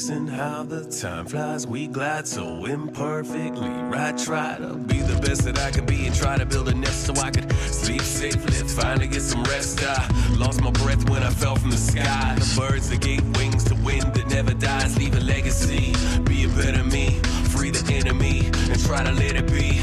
amazing how the time flies. We glide so imperfectly. I try to be the best that I can be and try to build a nest so I could sleep safely, finally get some rest. I lost my breath when I fell from the sky. The birds that gave wings to wind that never dies, leave a legacy. Be a better me, free the enemy, and try to let it be.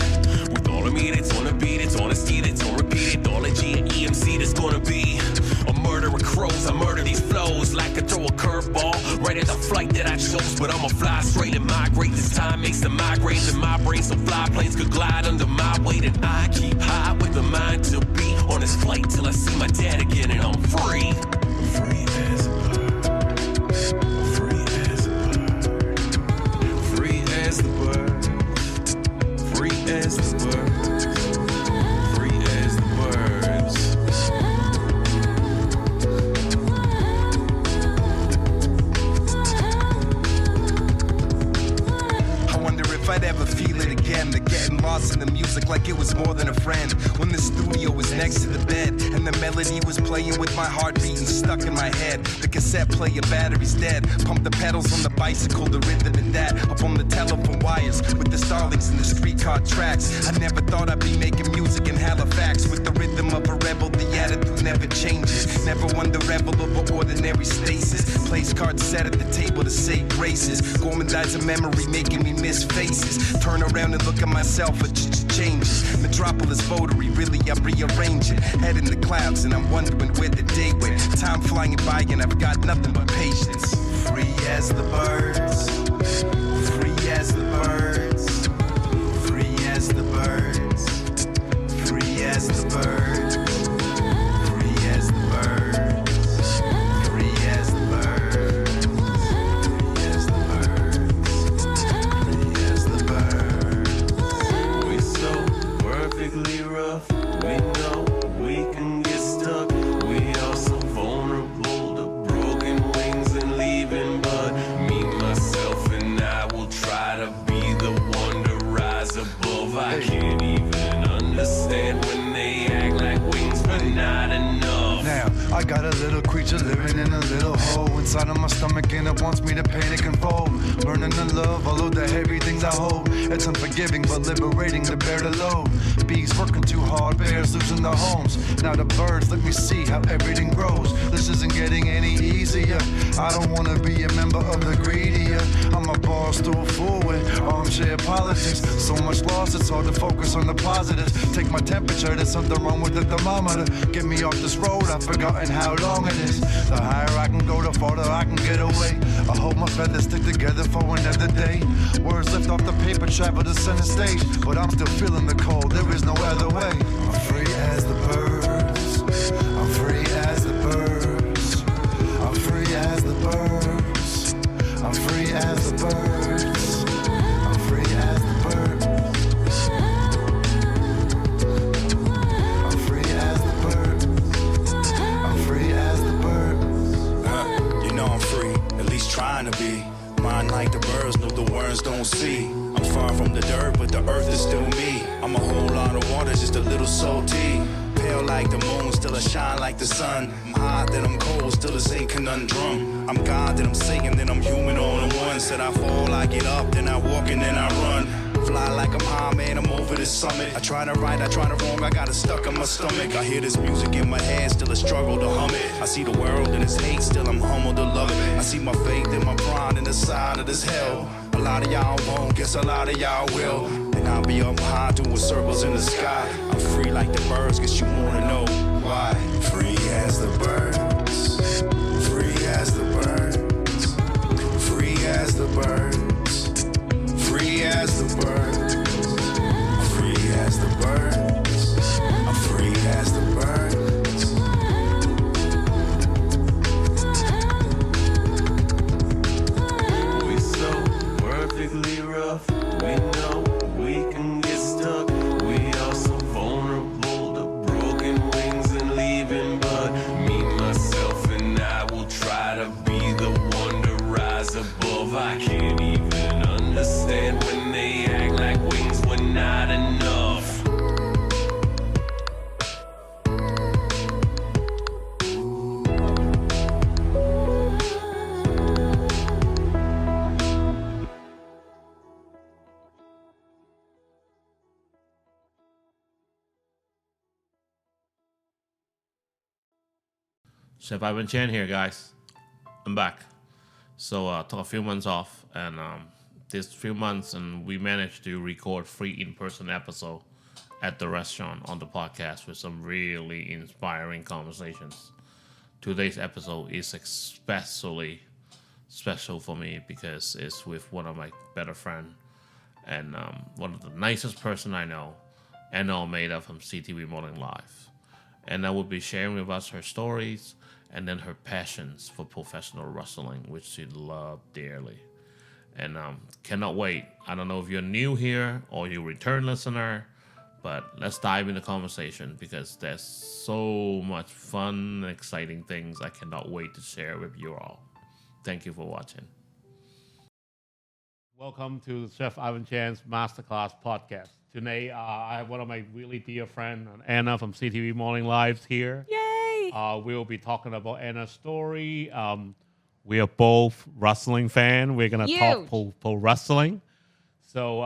With all of me that's on a beat, it's honesty that's on repeat. It's all a G and EMC that's gonna be a murder of crows. I murder these flows like I throw a curveball right at the flight that I chose. But I'ma fly straight and migrate. This time makes the migraines in my brain so fly planes could glide under my weight. And I keep high with the mind to be on this flight till I see my dad again and I'm free. Free as a bird. Free as a bird. Free as the bird. Free as the bird. Free as the birds. If I'd ever feel it again, the getting lost in the music like it was more than a friend. When the studio was next to the bed and the melody was playing with my heart beating stuck in my head. The cassette player battery's dead. Pump the pedals on the bicycle, the rhythm in that. Up on the telephone wires with the starlings and the streetcar tracks. I never thought I'd be making music in Halifax with the rhythm of a rebel. The attitude never changes. Never won the rebel over ordinary stasis. Place cards set at the table to say graces. Gormandize a memory making me miss faces. Turn around and look at myself for changes. Metropolis votary, really I rearrange it. Head in the clouds and I'm wondering where the day went. Time flying by and I've got nothing but patience. Free as the birds. Free as the birds. Free as the birds. Free as the birds. Free as the birds. Free as the birds. Free as the birds. We so perfectly rough. We know we can get stuck. We are so vulnerable to broken wings and leaving. But me, myself, and I will try to be the one to rise above. I can't even understand when they act like wings, but not enough. Now, I got a little creature living in a little hole inside of my stomach and it wants me to panic and fold. Learning to love all of the heavy things I hold. It's unforgiving but liberating to bear the load. Bees working too hard, bears losing their homes. Now the birds let me see how everything grows. This isn't getting any easier. I don't want to be a member of the greedier. I'm a bar stool fool with armchair politics. So much loss it's hard to focus on the positives. Take my temperature, there's something wrong with the thermometer. Get me off this road, I've forgotten how long it is. The higher I can go, the farther I can get away. I hope my feathers stick together for another day. Words lift off the paper, travel to center stage. But I'm still feeling the cold, there is no other way. I'm free as the birds. I'm free as the birds. I'm free as the birds. I'm free as the birds. I'm free as the birds. I'm free as the birds. I'm free as the birds. You know I'm free, at least trying to be. Mine like the birds, no the worms don't see. I'm far from the dirt, but the earth is still me. I'm a whole lot of water, just a little salty. Pale like the moon, still I shine like the sun. I'm hot, then I'm cold, still the same conundrum. I'm God, then I'm Satan, then I'm human all in one. Said I fall, I get up, then I walk and then I run. Fly like I'm high, man, I'm over this summit. I try to right, I try to wrong, I got it stuck in my stomach. I hear this music in my head, still a struggle to hum it. I see the world in its hate, still I'm humble to love it. I see my faith and my pride in the side of this hell. A lot of y'all won't, guess a lot of y'all will. And I'll be up high doing circles in the sky. I'm free like the birds, guess you wanna know why. Free as the birds. Free as the birds. Free as the birds. Free as the birds. Free as the birds. I'm free as the birds. We so perfectly rough. We know we can get stuck. We are so vulnerable to broken wings. Chef Ivan Chen here, guys. I'm back. So took a few months off, and this few months, and we managed to record 3 in-person episode at the restaurant on the podcast with some really inspiring conversations. Today's episode is especially special for me because it's with one of my better friends and one of the nicest person I know, Ana Almeida from CTV Morning Live. And I will be sharing with us her stories and then her passions for professional wrestling, which she loved dearly. And cannot wait. I don't know if you're new here or you're a return listener, but let's dive into the conversation because there's so much fun and exciting things I cannot wait to share with you all. Thank you for watching. Welcome to Chef Ivan Chan's Masterclass podcast. Today, I have one of my really dear friends, Anna from CTV Morning Live here. Yay! We'll be talking about Anna's story. We are both wrestling fans. We're going to talk pro wrestling. So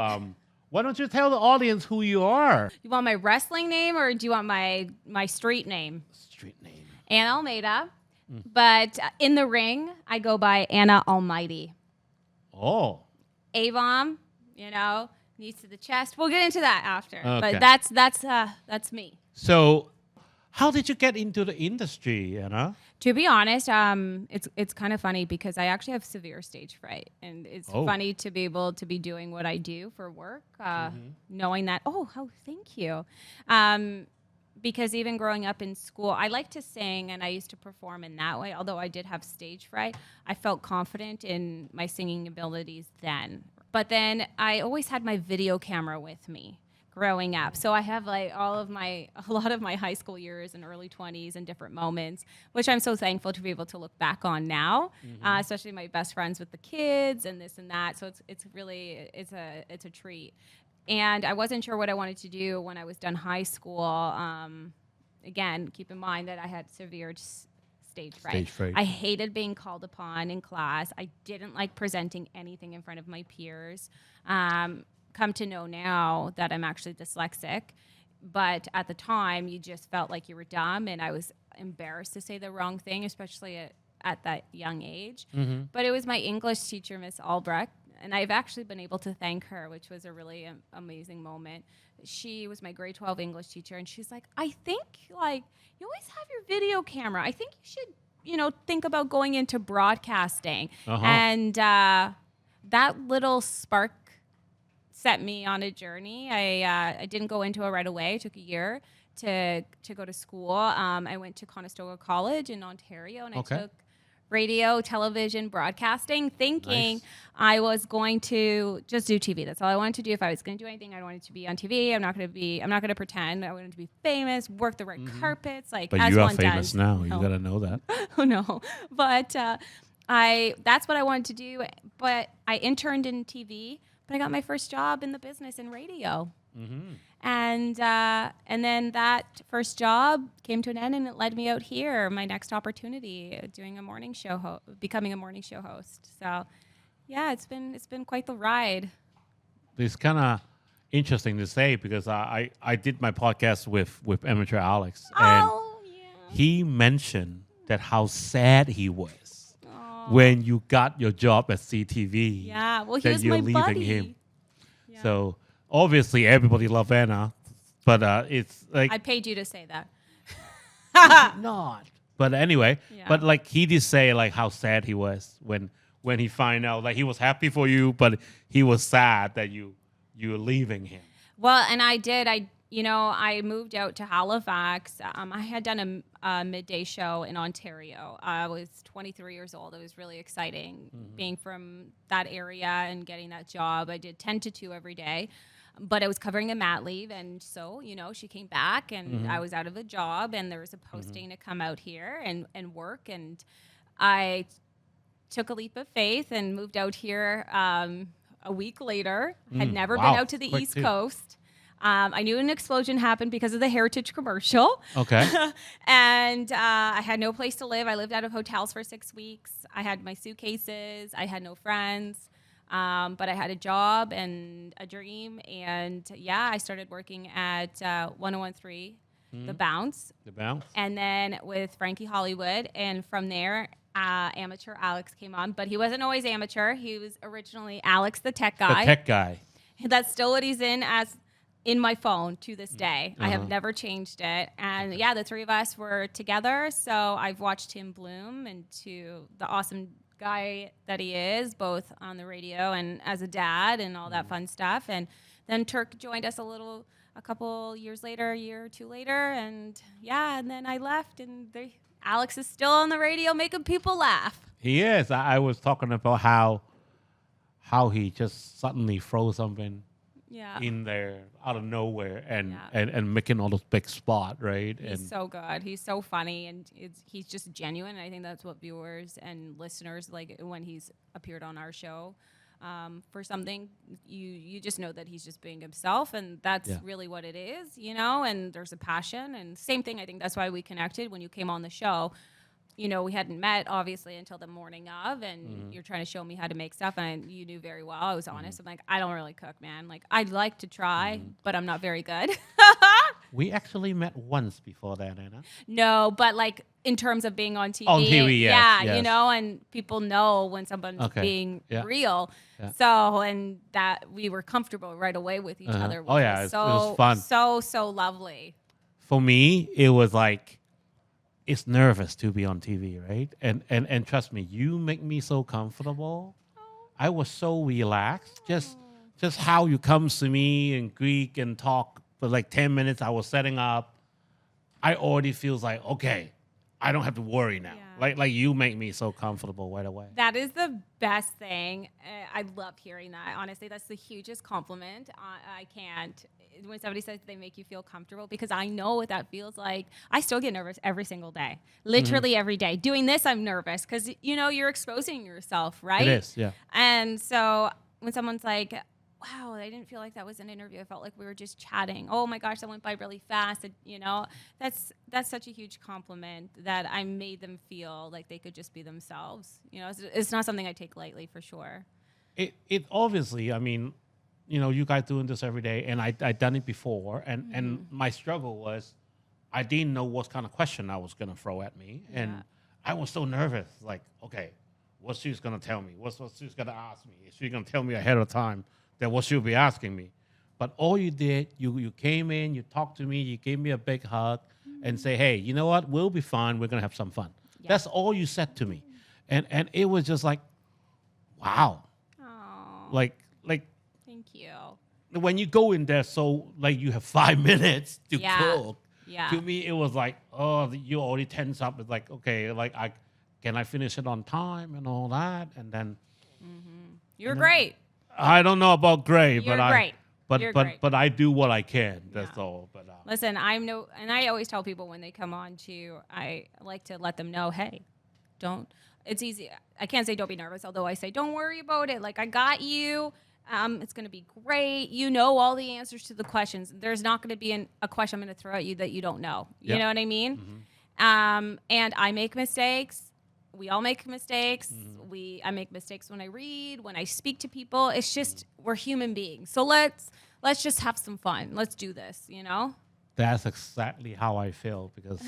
why don't you tell the audience who you are? You want my wrestling name or do you want my street name? Street name. Ana Almeida. But in the ring, I go by Ana Almighty. Oh. Avon, knees to the chest. We'll get into that after. Okay. But that's me. So how did you get into the industry, Anna? To be honest, it's kind of funny because I actually have severe stage fright, and it's funny to be able to be doing what I do for work, knowing that. Thank you. Because even growing up in school, I like to sing, and I used to perform in that way. Although I did have stage fright, I felt confident in my singing abilities then. But then I always had my video camera with me growing up. So I have a lot of my high school years and early 20s and different moments, which I'm so thankful to be able to look back on now, especially my best friends with the kids and this and that. So it's really a treat. And I wasn't sure what I wanted to do when I was done high school. Again, keep in mind that I had severe stage fright. I hated being called upon in class. I didn't like presenting anything in front of my peers. Come to know now that I'm actually dyslexic. But at the time, you just felt like you were dumb, and I was embarrassed to say the wrong thing, especially at that young age. But it was my English teacher, Miss Albrecht, and I've actually been able to thank her, which was a really amazing moment. She was my grade 12 English teacher, and she's like, I think, you always have your video camera. I think you should, think about going into broadcasting. And that little spark set me on a journey. I didn't go into it right away. It took a year to go to school. I went to Conestoga College in Ontario, and I took radio, television, broadcasting, thinking I was going to just do TV. That's all I wanted to do. If I was going to do anything, I wanted to be on TV. I'm not going to pretend. I wanted to be famous, work the red carpets, but as you are one famous does. now. You got to know that. Oh no. But that's what I wanted to do. But I interned in TV, but I got my first job in the business in radio. And then that first job came to an end, and it led me out here. My next opportunity, doing a morning show, becoming a morning show host. So, yeah, it's been quite the ride. It's kind of interesting to say because I did my podcast with Amateur Alex, and he mentioned that how sad he was when you got your job at CTV. Yeah, well, he that was you're my leaving buddy. him. Yeah. So obviously everybody loves Anna, but it's like I paid you to say that. not. But anyway, but he did say how sad he was when he found out. He was happy for you, but he was sad that you were leaving him. Well, and I did. I moved out to Halifax. I had done a midday show in Ontario. I was 23 years old. It was really exciting being from that area and getting that job. I did 10 to 2 every day, but I was covering a mat leave. And so, she came back and I was out of a job, and there was a posting to come out here and work. And I took a leap of faith and moved out here a week later. Had never been out to the East Coast. I knew an explosion happened because of the Heritage commercial. Okay. And I had no place to live. I lived out of hotels for 6 weeks. I had my suitcases. I had no friends. But I had a job and a dream. And I started working at 1013 The Bounce. The Bounce. And then with Frankie Hollywood. And from there, amateur Alex came on. But he wasn't always amateur. He was originally Alex the tech guy. The tech guy. That's still what he's in my phone to this day. I have never changed it. And yeah, the three of us were together. So I've watched him bloom into the awesome guy that he is, both on the radio and as a dad and all that fun stuff. And then Turk joined us a couple years later, a year or two later. And yeah, and then I left and Alex is still on the radio making people laugh. He is. I was talking about how he just suddenly throws something in there out of nowhere and making all those big spot, right? He's so good. He's so funny, and he's just genuine. And I think that's what viewers and listeners like when he's appeared on our show. For something, you just know that he's just being himself, and that's really what it is, and there's a passion. And same thing, I think that's why we connected when you came on the show. We hadn't met, obviously, until the morning of, and you're trying to show me how to make stuff, and you knew very well. I was honest. I'm like, I don't really cook, man. Like, I'd like to try, but I'm not very good. We actually met once before that, Anna. No, but like in terms of being on TV. On TV, yes. Yeah, and people know when someone's being real. Yeah. So, and that we were comfortable right away with each other. Oh, yeah, it was fun. So lovely. For me, it was like, it's nervous to be on TV, right? And trust me, you make me so comfortable. I was so relaxed. Just how you come to me in Greek and talk for like 10 minutes. I was setting up. I already feels like, okay, I don't have to worry now. Yeah. Like you make me so comfortable right away. That is the best thing. I love hearing that. Honestly, that's the hugest compliment. I can't. When somebody says they make you feel comfortable, because I know what that feels like. I still get nervous every single day, literally every day. Doing this, I'm nervous because, you're exposing yourself, right? It is, yeah. And so when someone's like, wow, I didn't feel like that was an interview. I felt like we were just chatting. Oh my gosh, that went by really fast. That's such a huge compliment that I made them feel like they could just be themselves. It's not something I take lightly, for sure. It obviously, I mean, you guys doing this every day, and I done it before, and my struggle was I didn't know what kind of question I was gonna throw at me, and I was so nervous. Like, okay, what she's gonna tell me? What she's gonna ask me? Is she gonna tell me ahead of time that what she'll be asking me? But all you did, you came in, you talked to me, you gave me a big hug, and say, hey, you know what? We'll be fine. We're gonna have some fun. Yeah. That's all you said to me, and it was just like, wow, like. Thank you. When you go in there, so like you have 5 minutes to cook. Yeah. To me, it was like, oh, you already tense up. It's like, okay, like can I finish it on time and all that, and then. You're great. I don't know about great, You're great. But I do what I can. That's all. But listen, and I always tell people when they come on I like to let them know, hey, don't. It's easy. I can't say don't be nervous, although I say don't worry about it. Like, I got you. It's going to be great. You know all the answers to the questions. There's not going to be a question I'm going to throw at you that you don't know. You know what I mean? And I make mistakes. We all make mistakes. I make mistakes when I read, when I speak to people. It's just we're human beings. So let's just have some fun. Let's do this, That's exactly how I feel, because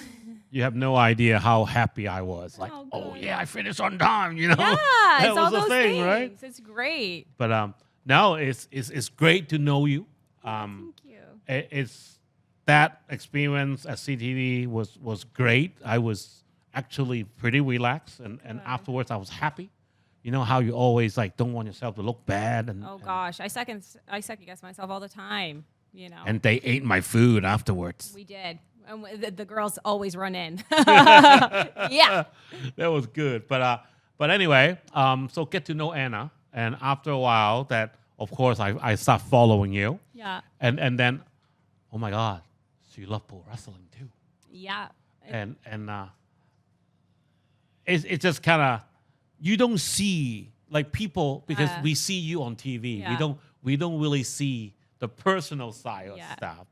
you have no idea how happy I was. Like, oh yeah, I finished on time, Yeah, that it's was all the those thing, things. right? It's great. But no, it's great to know you. Thank you. It's that experience at CTV was great. I was actually pretty relaxed, and afterwards I was happy. You know how you always like don't want yourself to look bad, and gosh, I second guess myself all the time. And they ate my food afterwards. We did. And the girls always run in. Yeah. That was good. But anyway, so get to know Anna. And after a while, that, of course, I start following you. Yeah. And then, oh, my God, so you love pro wrestling, too. Yeah. And it's just kind of, you don't see, like, people, because we see you on TV. Yeah. We don't really see the personal side of stuff.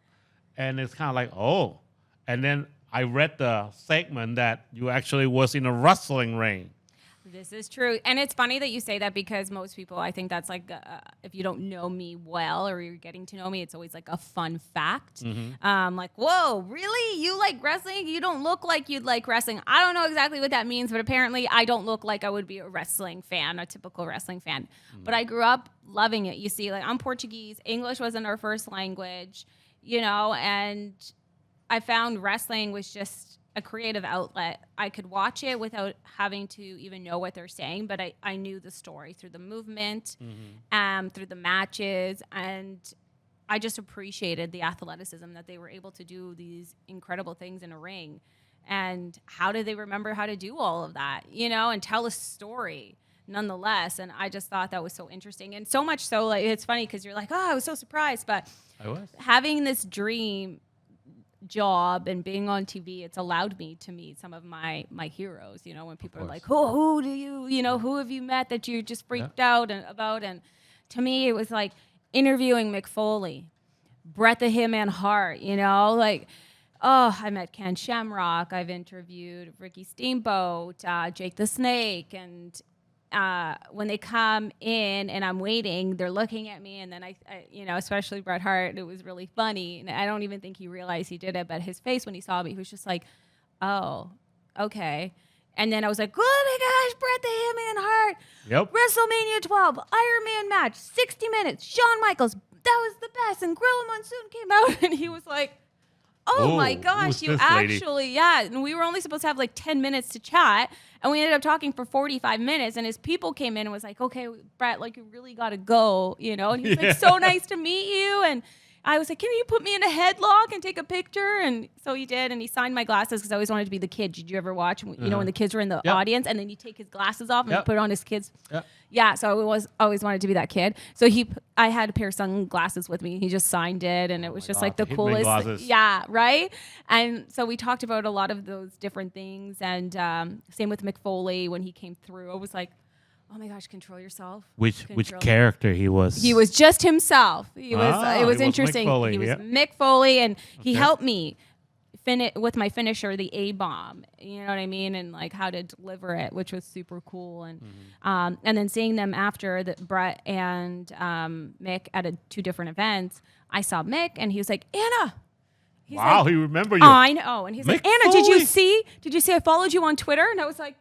And it's kind of like, oh. And then I read the segment that you actually was in a wrestling ring. This is true. And it's funny that you say that because most people, I think that's like, if you don't know me well or you're getting to know me, it's always like a fun fact. Like, whoa, really? You like wrestling? You don't look like you'd like wrestling. I don't know exactly what that means, but apparently I don't look like I would be a wrestling fan, a typical wrestling fan. But I grew up loving it. You see, like I'm Portuguese. English wasn't our first language, you know, and I found wrestling was just a creative outlet. I could watch it without having to even know what they're saying, but I knew the story through the movement, through the matches, and I just appreciated the athleticism that they were able to do these incredible things in a ring. And how did they remember how to do all of that, you know, and tell a story nonetheless. And I just thought that was so interesting. And so much so, like, it's funny because you're like, oh, I was so surprised, but having this dream job and being on TV, it's allowed me to meet some of my heroes, you know, when people are like, who do you know, who have you met that you just freaked out about? And to me, it was like interviewing Mick Foley, Bret the Hitman Hart, you know, like, oh, I met Ken Shamrock. I've interviewed Ricky Steamboat, Jake the Snake, and when they come in and I'm waiting, they're looking at me, and then I you know, especially Bret Hart, it was really funny, and I don't even think he realized he did it, but his face when he saw me, he was just like, oh, okay. And then I was like, oh my gosh, Bret the Hitman Hart, WrestleMania 12, Iron Man match, 60 minutes, Shawn Michaels, that was the best, and Gorilla Monsoon came out, and he was like, oh my gosh, you actually, and we were only supposed to have like 10 minutes to chat, and we ended up talking for 45 minutes, and his people came in and was like, okay, Bret, like, you really got to go, you know, and he was like, so nice to meet you, and I was like, can you put me in a headlock and take a picture? And so he did, and he signed my glasses because I always wanted to be the kid. Did you ever watch, you know, when the kids were in the audience, and then you take his glasses off and you put on his kids? Yeah, so I always wanted to be that kid. So I had a pair of sunglasses with me. He just signed it, and it was just like the coolest. Yeah, right? And so we talked about a lot of those different things, and same with Mick Foley when he came through. I was like, oh my gosh, control yourself. Which character he was? He was just himself. It was interesting. Mick Foley, he was Mick Foley, and he helped me with my finisher, the A-bomb. You know what I mean? And like how to deliver it, which was super cool. And and then seeing them after Bret and Mick at two different events, I saw Mick, and he was like, Anna. He's wow, like, he remembered you. I know. And he's Mick like, Anna, Foley? did you see I followed you on Twitter? And I was like,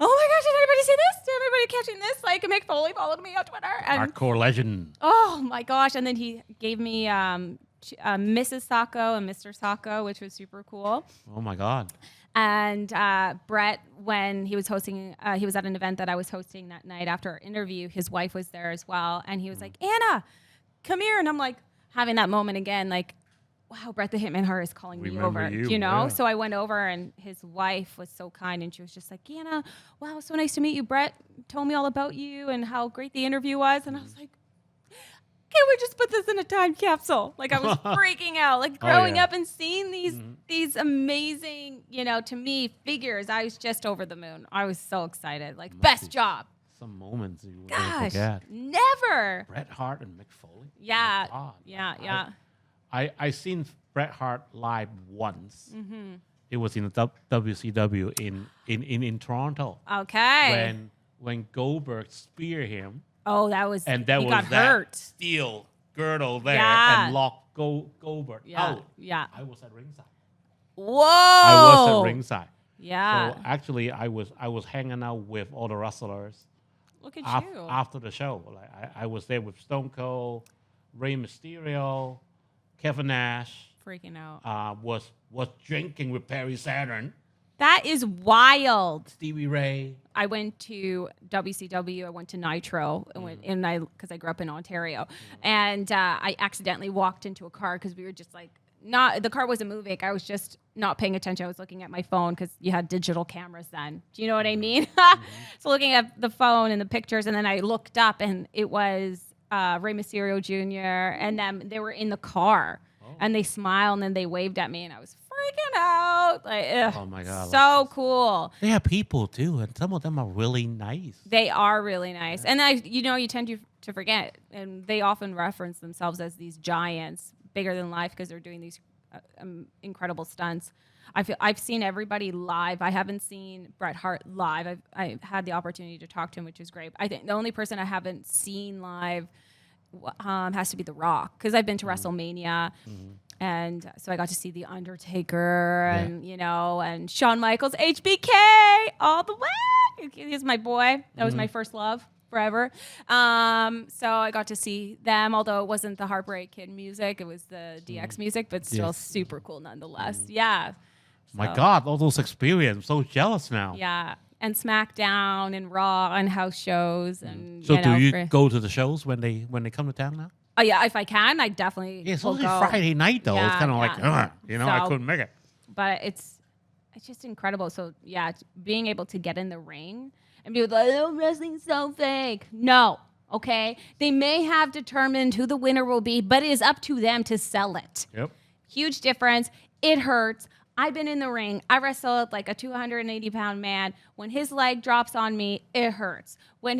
oh my gosh, did anybody see this? Did everybody catching this? Like, Mick Foley followed me on Twitter. And, hardcore legend. oh my gosh. And then he gave me Mrs. Sacco and Mr. Sacco, which was super cool. Oh my God. And Bret, when he was hosting, he was at an event that I was hosting that night after our interview. His wife was there as well. And he was like, Anna, come here. And I'm like, having that moment again, like, wow, Bret the Hitman Hart is calling me over, you know? Yeah. So I went over, and his wife was so kind, and she was just like, Anna, wow, so nice to meet you. Bret told me all about you and how great the interview was. And I was like, can we just put this in a time capsule? Like, I was freaking out, like growing up and seeing these amazing, you know, to me, figures. I was just over the moon. I was so excited. Like, best job. Some moments you won't Gosh, forget. Never. Bret Hart and Mick Foley. Yeah. Oh God. Yeah. I seen Bret Hart live once. It was in the WCW in Toronto. Okay. When Goldberg speared him. Oh, that was and that he was got that hurt. Steel girdle there and locked Goldberg out. Yeah. I was at ringside. Whoa. I was at ringside. Yeah. So actually, I was hanging out with all the wrestlers. Look at you. After the show, like I was there with Stone Cold, Rey Mysterio, Kevin Nash. Freaking out. Was drinking with Perry Saturn. That is wild. Stevie Ray. I went to WCW. I went to Nitro, because I grew up in Ontario, and I accidentally walked into a car because we were just like the car wasn't moving. I was just not paying attention. I was looking at my phone because you had digital cameras then. Do you know what I mean? So looking at the phone and the pictures, and then I looked up, and it was Rey Mysterio Jr. and them. They were in the car. And they smiled, and then they waved at me, and I was freaking out. Like, ugh, oh my God, so cool. They have people too, and some of them are really nice. They are really nice, and you tend to forget, and they often reference themselves as these giants, bigger than life, because they're doing these incredible stunts. I've seen everybody live. I haven't seen Bret Hart live. I've had the opportunity to talk to him, which is great. I think the only person I haven't seen live has to be The Rock, because I've been to WrestleMania, and so I got to see The Undertaker and and Shawn Michaels, HBK, all the way. He's my boy. That was my first love forever. So I got to see them, although it wasn't the Heartbreak Kid music, it was the DX music, but still super cool nonetheless. Yeah. My God, all those experiences. So jealous now. Yeah. And SmackDown and Raw and house shows and So do you go to the shows when they come to town now? Oh yeah, if I can, I definitely. Yeah, it's will only go. Friday night though. Yeah, it's kind of yeah. I couldn't make it. But it's just incredible. So yeah, being able to get in the ring and be like, "Oh, wrestling's so fake." No, okay. They may have determined who the winner will be, but it is up to them to sell it. Yep. Huge difference. It hurts. I've been in the ring. I wrestled like a 280-pound man. When his leg drops on me, it hurts. When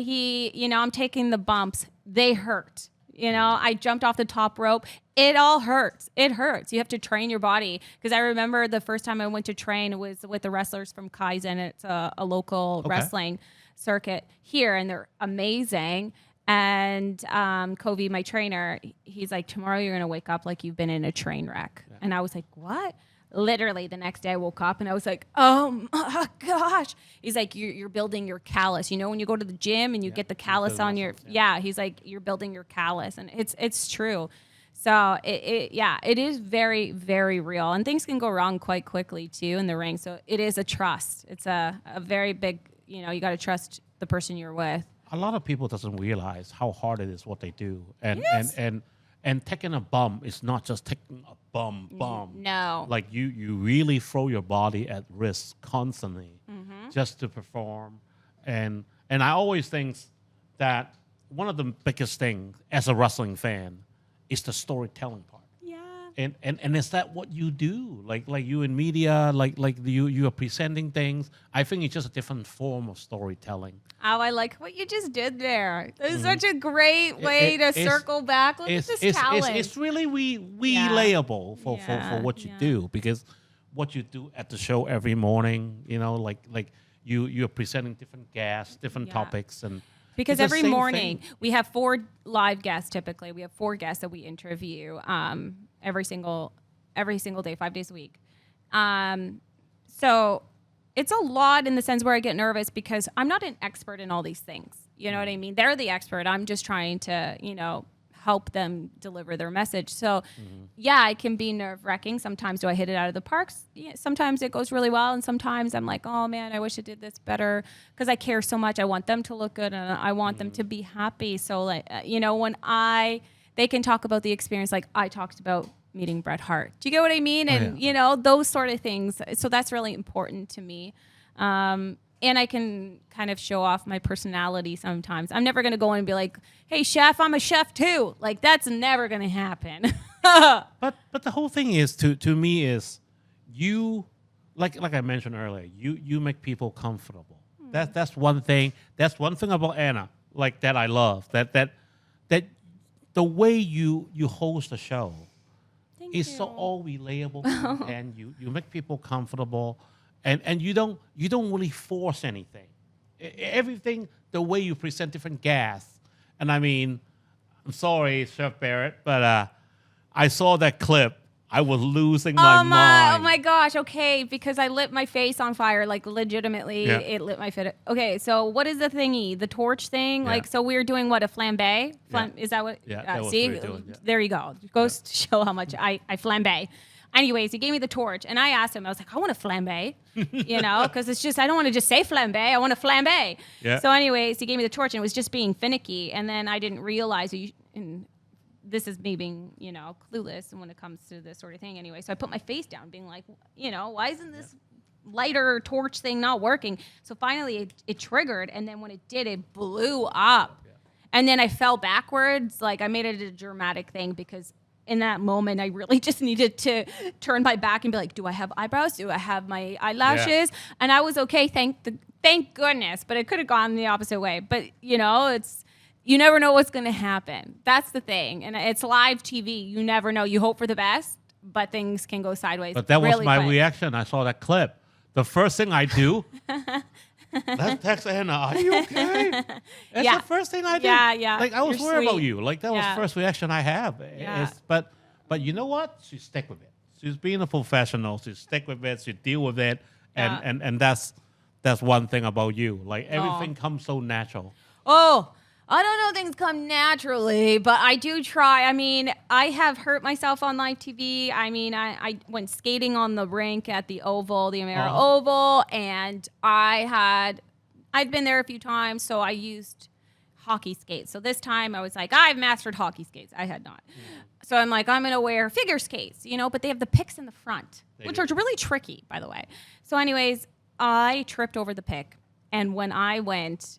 I'm taking the bumps, they hurt. I jumped off the top rope. It all hurts. It hurts. You have to train your body. Because I remember the first time I went to train was with the wrestlers from Kaizen. It's a local wrestling circuit here, and they're amazing. And Covey, my trainer, he's like, tomorrow you're going to wake up like you've been in a train wreck. Yeah. And I was like, what? Literally the next day I woke up and I was like, oh my gosh. He's like, you're building your callus. When you go to the gym and you get the callus on your, he's like, you're building your callus. And it's true. So it is very, very real. And things can go wrong quite quickly too in the ring. So it is a trust. It's a very big, you got to trust the person you're with. A lot of people doesn't realize how hard it is what they do. Yes. And taking a bump is not just taking a bump. No. Like you really throw your body at risk constantly just to perform. And I always think that one of the biggest things as a wrestling fan is the storytelling part. Yeah. And is that what you do? Like you in media, like you are presenting things. I think it's just a different form of storytelling. Oh, I like what you just did there. It's such a great way to circle back. Look at this talent. It's really relatable for what you do, because what you do at the show every morning, like you're presenting different guests, different topics, and because every morning we have 4 live guests. Typically, we have 4 guests that we interview every single day, 5 days a week. So it's a lot in the sense where I get nervous because I'm not an expert in all these things. You know what I mean? They're the expert. I'm just trying to, help them deliver their message. So, it can be nerve-wracking. Sometimes do I hit it out of the parks? Yeah, sometimes it goes really well, and sometimes I'm like, oh, man, I wish I did this better, because I care so much. I want them to look good, and I want them to be happy. So, when they can talk about the experience like I talked about meeting Bret Hart. Do you get what I mean? And, those sort of things. So that's really important to me. And I can kind of show off my personality sometimes. I'm never going to go in and be like, hey, chef, I'm a chef too. Like, that's never going to happen. But the whole thing is, to me, is you, like I mentioned earlier, you make people comfortable. That's one thing. That's one thing about Ana, like, that I love. That the way you host a show is so all relatable, and you make people comfortable. And you don't really force anything. Everything, the way you present different guests. And I mean, I'm sorry, Chef Barrett, but I saw that clip. I was losing my mind. Oh my gosh, okay, because I lit my face on fire, like legitimately, it lit my face. Okay, so what is the thingy? The torch thing? Like, so we were doing what, a flambe? Is that what? Yeah, that was see, what we were doing, there you go. Goes to show how much I flambe. Anyways, he gave me the torch, and I asked him, I was like, I want a flambe, because it's just, I don't want to just say flambe, I want a flambe. Yeah. So anyways, he gave me the torch, and it was just being finicky, and then I didn't realize, and this is me being, clueless when it comes to this sort of thing anyway. So I put my face down, being like, why isn't this lighter torch thing not working? So finally it triggered, and then when it did, it blew up. Yeah. And then I fell backwards, like I made it a dramatic thing, because in that moment, I really just needed to turn my back and be like, do I have eyebrows? Do I have my eyelashes? Yeah. And I was okay, thank goodness. But it could have gone the opposite way. But, it's, you never know what's going to happen. That's the thing. And it's live TV. You never know. You hope for the best. but things can go sideways. But that was really my quick. reaction. I saw that clip. The first thing I do, let's text Anna. Are you okay? That's Yeah. the first thing I do. Yeah. Like I was You're worried about sweet. you. Like that was Yeah. the first reaction I have. Yeah. But you know what? She stick with it. She's being a professional. She stick with it. She deal with it. And that's one thing about you. Like everything comes so natural. Oh, I don't know things come naturally, but I do try. I mean, I have hurt myself on live TV. I mean, I went skating on the rink at the Oval, the Amera Oval, and I'd been there a few times, so I used hockey skates. So this time I was like, I've mastered hockey skates. I had not. So I'm like, I'm going to wear figure skates, but they have the picks in the front, which are really tricky, by the way. So anyways, I tripped over the pick, and when I went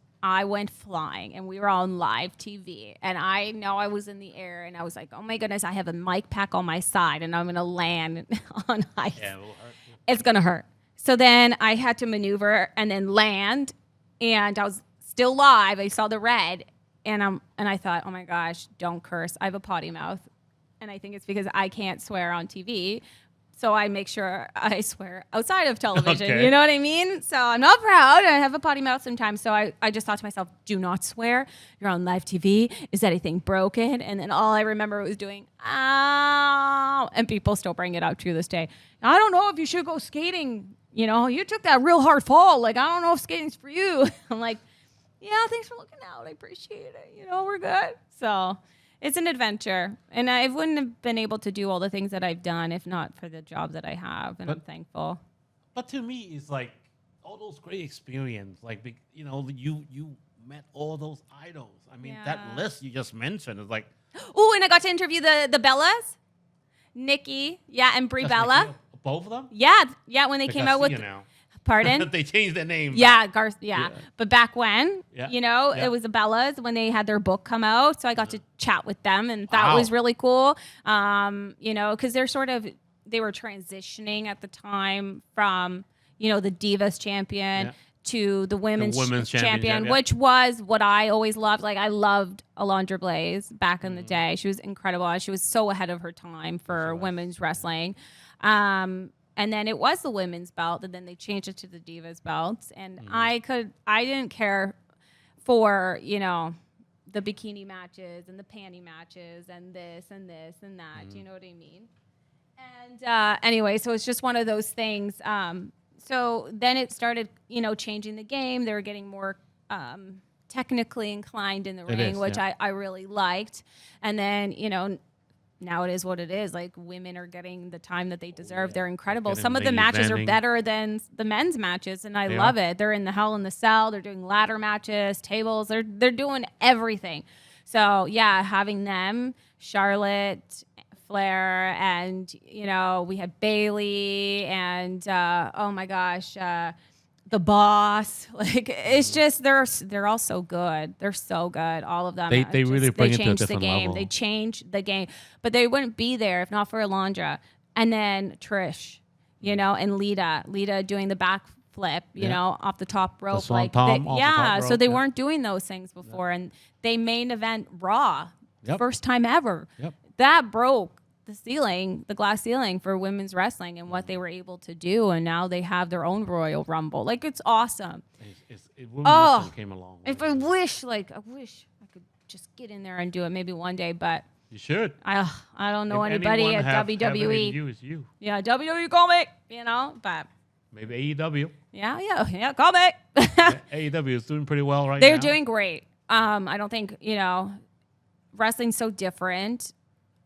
flying, and we were on live TV, and I know I was in the air, and I was like, oh my goodness, I have a mic pack on my side, and I'm going to land on ice. Yeah, it will hurt. It's going to hurt. So then I had to maneuver and then land, and I was still live. I saw the red, and I thought, oh my gosh, don't curse. I have a potty mouth, and I think it's because I can't swear on TV. So I make sure I swear outside of television. Okay. You know what I mean? So I'm not proud. I have a potty mouth sometimes. So I just thought to myself, do not swear. You're on live TV. Is anything broken? And then all I remember was doing, ow. And people still bring it up to this day. I don't know if you should go skating. You took that real hard fall. Like, I don't know if skating's for you. I'm like, yeah, thanks for looking out. I appreciate it. We're good. So it's an adventure, and I wouldn't have been able to do all the things that I've done if not for the job that I have, and I'm thankful. But to me, it's like all those great experience. Like, you met all those idols. I mean, that list you just mentioned is like. Oh, and I got to interview the Bellas, Nikki, and Brie Bella. Nikki, both of them? Yeah, when they came out with. Now. Pardon? They changed their name. Yeah, But back when, Yeah. it was the Bellas when they had their book come out. So I got to chat with them, and that was really cool. Because they were transitioning at the time from, the Divas champion to the women's champion, which was what I always loved. Like, I loved Alondra Blaze back in the day. She was incredible. She was so ahead of her time for women's wrestling. And then it was the women's belt, and then they changed it to the Divas belts. And I didn't care for, the bikini matches and the panty matches and this and this and that. Do you know what I mean? And anyway, so it's just one of those things. So then it started, changing the game. They were getting more technically inclined in the ring, which I really liked. And then, now it is what it is. Like, women are getting the time that they deserve. They're incredible. Some of the matches are better than the men's matches, and I love it. They're in the Hell in the Cell. They're doing ladder matches, tables. They're doing everything. So having them, Charlotte, Flair, and we had Bailey, and oh my gosh, the Boss. Like, it's just they're all so good. They're so good, all of them. They really bring it to a changed the different game. level. They changed the game, but they wouldn't be there if not for Alondra. And then Trish, and Lita doing the backflip, off the top rope. So they weren't doing those things before, and they main event Raw, first time ever. Yep. That broke the glass ceiling for women's wrestling and what they were able to do, and now they have their own Royal Rumble. Like, it's awesome. Women's came along. I wish I could just get in there and do it maybe one day, but you should. I don't know anybody at WWE. You is you. Yeah, WWE call me, but maybe AEW. Yeah, call me. AEW is doing pretty well right now. They're doing great. I don't think, wrestling's so different.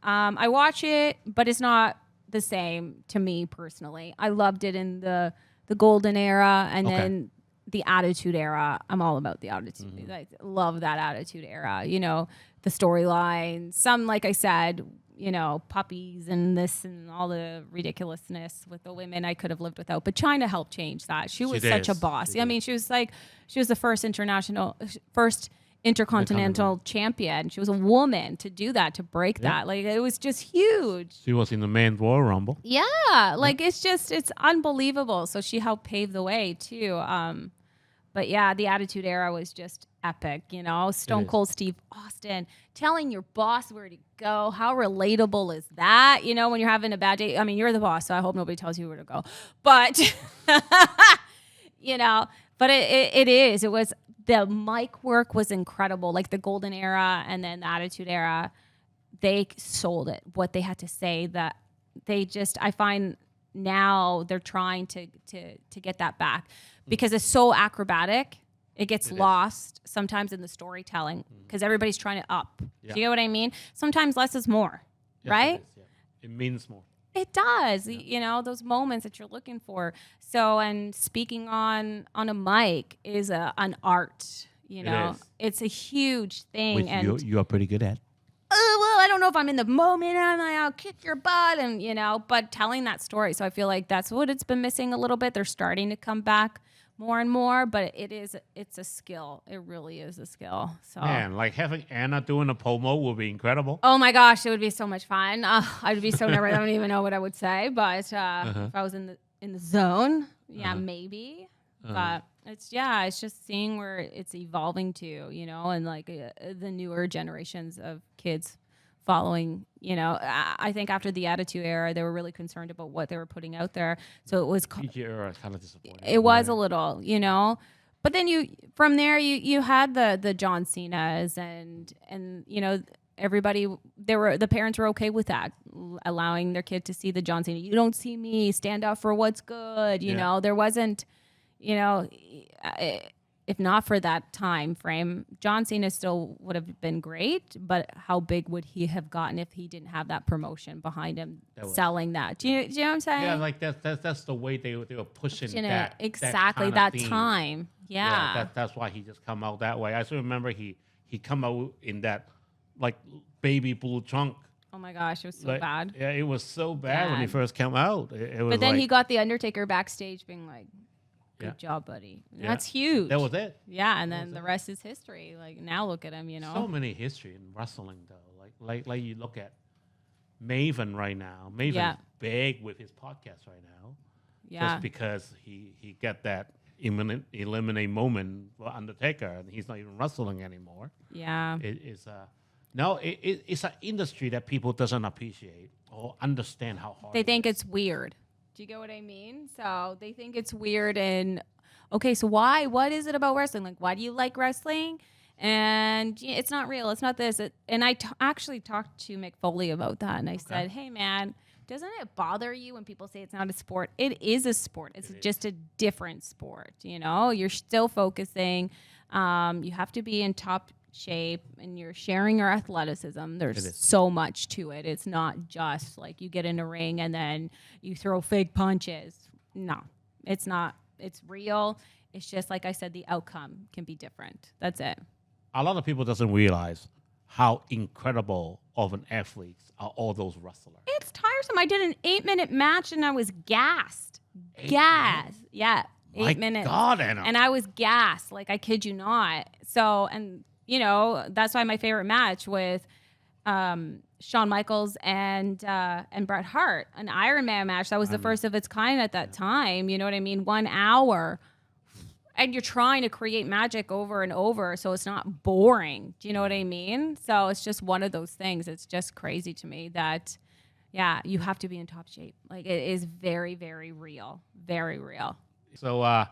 I watch it, but it's not the same to me personally. I loved it in the golden era, and then the attitude era. I'm all about the attitude. I love that attitude era. The storyline. Some, like I said, puppies and this and all the ridiculousness with the women I could have lived without. But China helped change that. She was such a boss. She was the first intercontinental champion. She was a woman to do that, to break that. Like, it was just huge. She was in the men's Royal Rumble. Yeah, like, it's unbelievable. So she helped pave the way too. But yeah, the Attitude Era was just epic, you know. Stone Cold Steve Austin telling your boss where to go. How relatable is that? You know, when you're having a bad day. I mean, you're the boss, so I hope nobody tells you where to go. But, you know, but it is. It was, the mic work was incredible. Like the Golden Era and then the Attitude Era, they sold it. What they had to say, that they just, I find now they're trying to get that back. Because it's so acrobatic, it gets lost sometimes in the storytelling because everybody's trying to up. Yeah. Do you get what I mean? Sometimes less is more, right? It is, yeah. It means more. It does. Yeah. You know, those moments that you're looking for. So, and speaking on a mic is an art. You know, it's a huge thing. Which and you are pretty good at. well, I don't know if I'm in the moment. I'm like, I'll kick your butt, and you know, but telling that story. So I feel like that's what it's been missing a little bit. They're starting to come back more and more, but it's a skill. It really is a skill. So Man, like having Ana doing a promo would be incredible. oh my gosh, it would be so much fun. I'd be so nervous. I don't even know what I would say, but if I was in the zone, maybe. But it's just seeing where it's evolving to, you know, and like the newer generations of kids following, you know. I think after the Attitude Era, they were really concerned about what they were putting out there. So it was PG era kind of disappointing. it was a little, you know. But then from there you had the John Cena's and you know, everybody, the parents were okay with that, allowing their kid to see the John Cena. You don't see me, stand up for what's good, you know. There wasn't, you know, if not for that time frame, John Cena still would have been great, but how big would he have gotten if he didn't have that promotion behind him selling that? Do you know what I'm saying? Yeah, like that's the way they were pushing that. Exactly, that time. Yeah. That's why he just come out that way. I still remember he come out in that like baby blue trunk. Oh my gosh, it was so bad. Yeah, it was so bad when he first came out. It was but then like, he got the Undertaker backstage being like, good job, buddy. Yeah. That's huge. That was it. Yeah, and then the rest is history. Like now, look at him. You know, so many history in wrestling though. Like you look at Maven right now. Maven's big with his podcast right now. Yeah, just because he got that eliminate moment for Undertaker, and he's not even wrestling anymore. Yeah, it's an industry that people doesn't appreciate or understand how hard. They think it's weird. Do you get what I mean? So they think it's weird, and okay, so why? What is it about wrestling? Like, why do you like wrestling? And it's not real. It's not this. And I actually talked to Mick Foley about that, and I said, hey, man, doesn't it bother you when people say it's not a sport? It is a sport. It's just a different sport. You know, you're still focusing. You have to be in top shape, and you're sharing your athleticism. There's so much to it. It's not just like you get in a ring and then you throw fake punches. No, it's not. It's real. It's just like I said, the outcome can be different. That's it. A lot of people doesn't realize how incredible of an athlete are all those wrestlers. It's tiresome. I did an 8-minute match and I was gassed. Gassed. Yeah. 8 minutes. God, Ana. And I was gassed. Like, I kid you not. So, and you know, that's why my favorite match with Shawn Michaels and Bret Hart, an Iron Man match. That was the first of its kind at that time. You know what I mean? 1 hour. And you're trying to create magic over and over, so it's not boring. Do you know what I mean? So it's just one of those things. It's just crazy to me that, you have to be in top shape. Like, it is very, very real. Very real. So,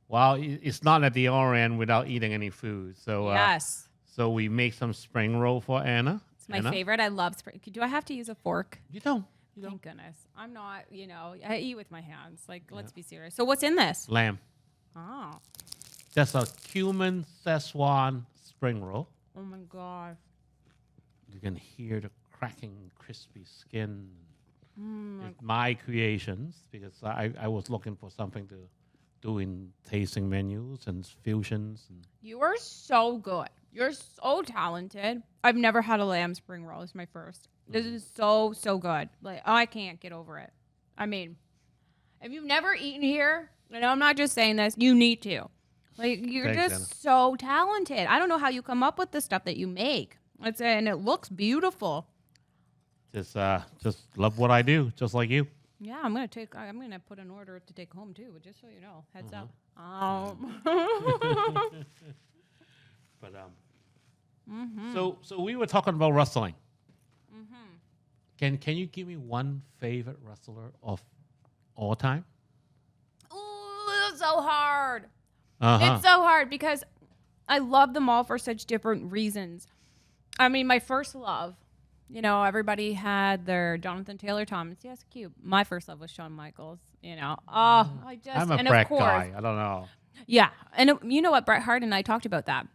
well, it's not at the RN without eating any food. So yes. So we make some spring roll for Ana. It's my favorite. I love spring. Do I have to use a fork? You don't. Thank goodness. I'm not, you know, I eat with my hands. Like, let's be serious. So what's in this? Lamb. Oh. That's a cumin Szechuan spring roll. Oh, my God. You can hear the cracking, crispy skin. It's my creations because I was looking for something to do in tasting menus and fusions. And you are so good. You're so talented. I've never had a lamb spring roll. It's my first. This is so, so good. Like, I can't get over it. I mean, if you've never eaten here, and I'm not just saying this, you need to. Like, you're Thanks, just Ana. so talented. I don't know how you come up with the stuff that you make. And it looks beautiful. just love what I do, just like you. Yeah, I'm gonna put an order to take home too, but just so you know, heads up. But so we were talking about wrestling. Can you give me one favorite wrestler of all time? Ooh, it's so hard. It's so hard because I love them all for such different reasons. I mean, my first love, everybody had their Jonathan Taylor Thomas. Yes, cute. My first love was Shawn Michaels. I'm a Bret guy. I don't know. Yeah, and you know what? Bret Hart and I talked about that.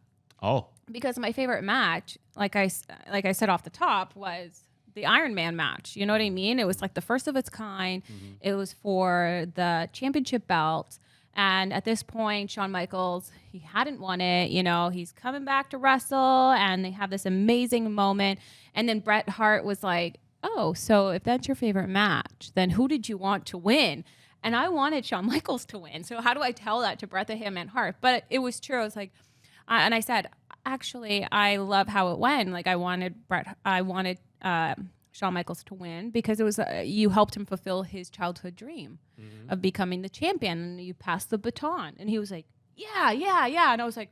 Oh, because my favorite match, like I said off the top, was the Iron Man match. You know what I mean? It was like the first of its kind. It was for the championship belt. And at this point, Shawn Michaels, he hadn't won it. He's coming back to wrestle, and they have this amazing moment. And then Bret Hart was like, oh, so if that's your favorite match, then who did you want to win? And I wanted Shawn Michaels to win. So how do I tell that to Bret that him and Hart? But it was true. I was like, and I said, actually, I love how it went. Like I wanted Shawn Michaels to win because it was you helped him fulfill his childhood dream of becoming the champion, and you passed the baton. And he was like, yeah. And I was like,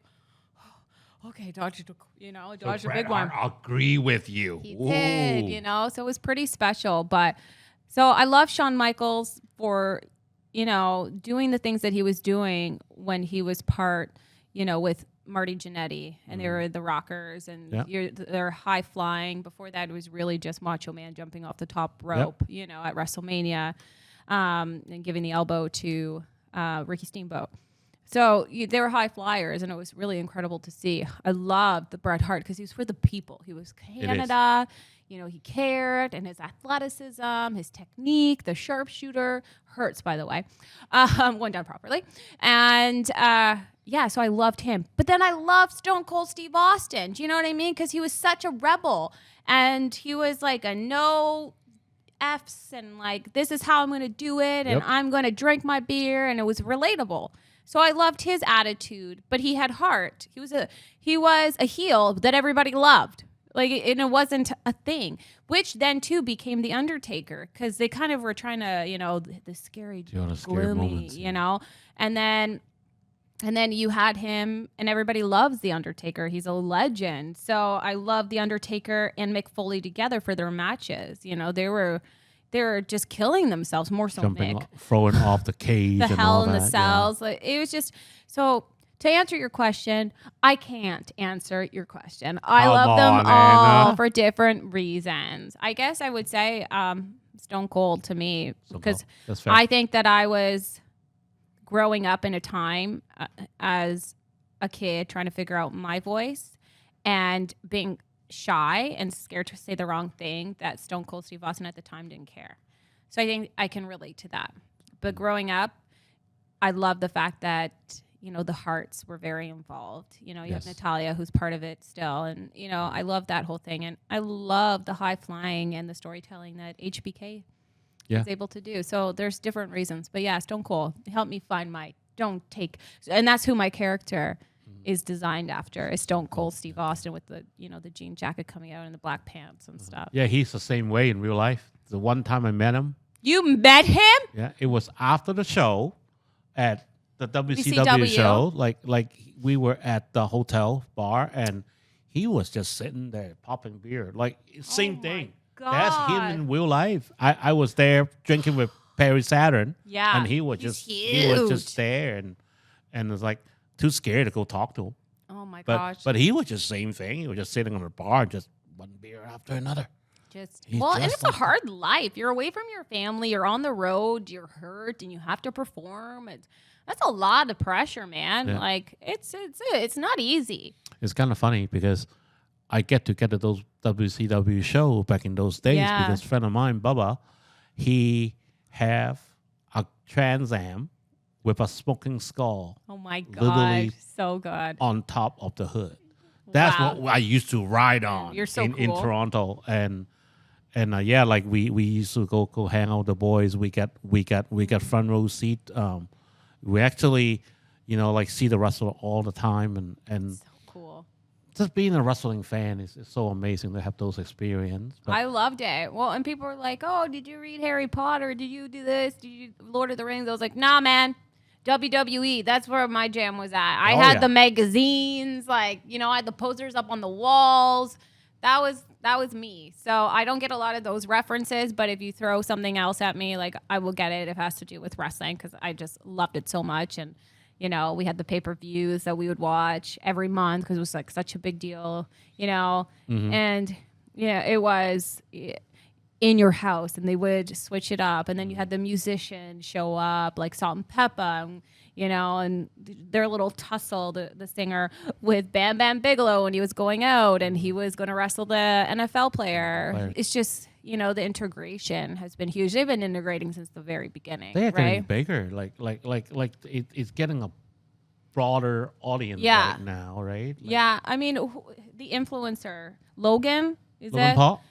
oh, okay, dodged a big one. I agree with you. He did, so it was pretty special. But so I love Shawn Michaels for, doing the things that he was doing when he was part, with Marty Jannetty, and they were the Rockers, and they're high flying. Before that, it was really just Macho Man jumping off the top rope, at WrestleMania, and giving the elbow to Ricky Steamboat. So they were high flyers, and it was really incredible to see. I loved the Bret Hart because he was for the people. He was Canada. He cared, and his athleticism, his technique, the sharpshooter hurts, by the way, went down properly. And so I loved him. But then I loved Stone Cold Steve Austin. Do you know what I mean? Because he was such a rebel, and he was like a no F's, and like, this is how I'm going to do it, and I'm going to drink my beer, and it was relatable. So I loved his attitude, but he had heart. He was a heel that everybody loved. Like, and it wasn't a thing, which then too became The Undertaker, because they kind of were trying to, the scary, gloomy, moments, and then you had him, and everybody loves The Undertaker. He's a legend. So I love The Undertaker and Mick Foley together for their matches. They were just killing themselves, more so Mick. Throwing off the cage, the and Hell all in the that, Cells. Like, it was just so. To answer your question, I can't answer your question. I love them all for different reasons. I guess I would say Stone Cold to me, because I think that I was growing up in a time as a kid trying to figure out my voice and being shy and scared to say the wrong thing, that Stone Cold Steve Austin at the time didn't care. So I think I can relate to that. But growing up, I love the fact that the Hearts were very involved. You have Natalia, who's part of it still. And, I love that whole thing. And I love the high flying and the storytelling that HBK was able to do. So there's different reasons. But yeah, Stone Cold helped me find and that's who my character is designed after, is Stone Cold Steve Austin, with the, the jean jacket coming out and the black pants and stuff. Yeah, he's the same way in real life. The one time I met him. You met him? Yeah, it was after the show at the WCW show. Like we were at the hotel bar, and he was just sitting there popping beer. Like, same thing. God. That's him in real life. I was there drinking with Perry Saturn. Yeah. And he was just there, and was like too scared to go talk to him. Oh my gosh. But he was just same thing. He was just sitting on the bar, just one beer after another. And it's a hard life. You're away from your family. You're on the road. You're hurt, and you have to perform. That's a lot of pressure, man. Yeah. Like, it's not easy. It's kind of funny because I get to those WCW show back in those days because a friend of mine, Bubba, he have a Trans Am with a smoking skull. Oh my God, so good. On top of the hood. That's what I used to ride on. You're so cool. In Toronto, and like we used to go hang out with the boys. We got front row seat. We actually, like, see the wrestler all the time, and so cool. just being a wrestling fan is so amazing to have those experiences. I loved it. Well, and people were like, "Oh, did you read Harry Potter? Did you do this? Did you Lord of the Rings?" I was like, "Nah, man. WWE. That's where my jam was at. I had the magazines, like, you know, I had the posters up on the walls. That was me. So I don't get a lot of those references, but if you throw something else at me, like, I will get it if it has to do with wrestling because I just loved it so much. And you know, we had the pay-per-views that we would watch every month because it was like such a big deal, you know. And yeah, it was in your house, and they would switch it up, and then you had the musician show up, like Salt and Pepper, and, you know, and their little tussle, the singer with Bam Bam Bigelow when he was going out, and he was going to wrestle the NFL player. Right. It's just, you know, the integration has been huge. They've been integrating since the very beginning. They are getting right? bigger. It's getting a broader audience right now, right? Yeah, I mean, the influencer Logan Logan Paul.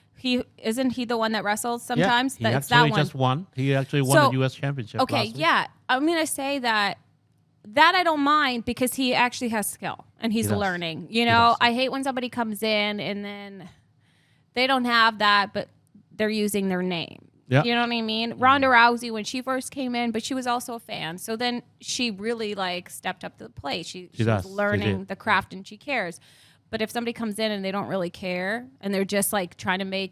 Isn't he the one that wrestles sometimes? Yeah, he actually just won. He actually won the U.S. Championship. Okay, last week. yeah, I'm gonna say that I don't mind because he actually has skill and he's learning. You know, I hate when somebody comes in and then they don't have that, but they're using their name. Yeah. You know what I mean? Ronda Rousey, when she first came in, but she was also a fan. So then she really like stepped up to the plate. She was learning the craft and she cares. But if somebody comes in and they don't really care and they're just like trying to